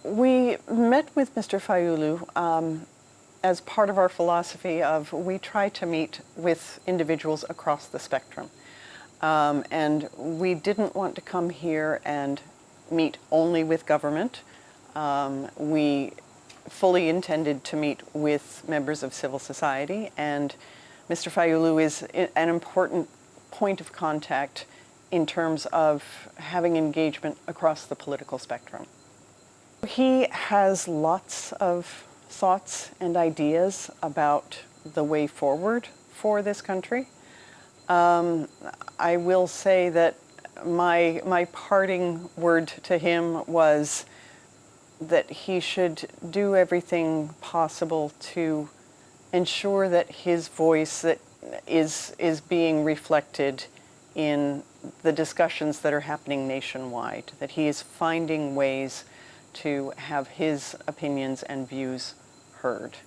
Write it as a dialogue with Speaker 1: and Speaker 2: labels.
Speaker 1: We met with Mr. Fayulu as part of our philosophy of we try to meet with individuals across the spectrum. And we didn't want to come here and meet only with government. We fully intended to meet with members of civil society, and Mr. Fayulu is an important point of contact in terms of having engagement across the political spectrum. He has lots of thoughts and ideas about the way forward for this country. I will say that my parting word to him was that he should do everything possible to ensure that his voice is being reflected in the discussions that are happening nationwide, that he is finding ways to have his opinions and views heard.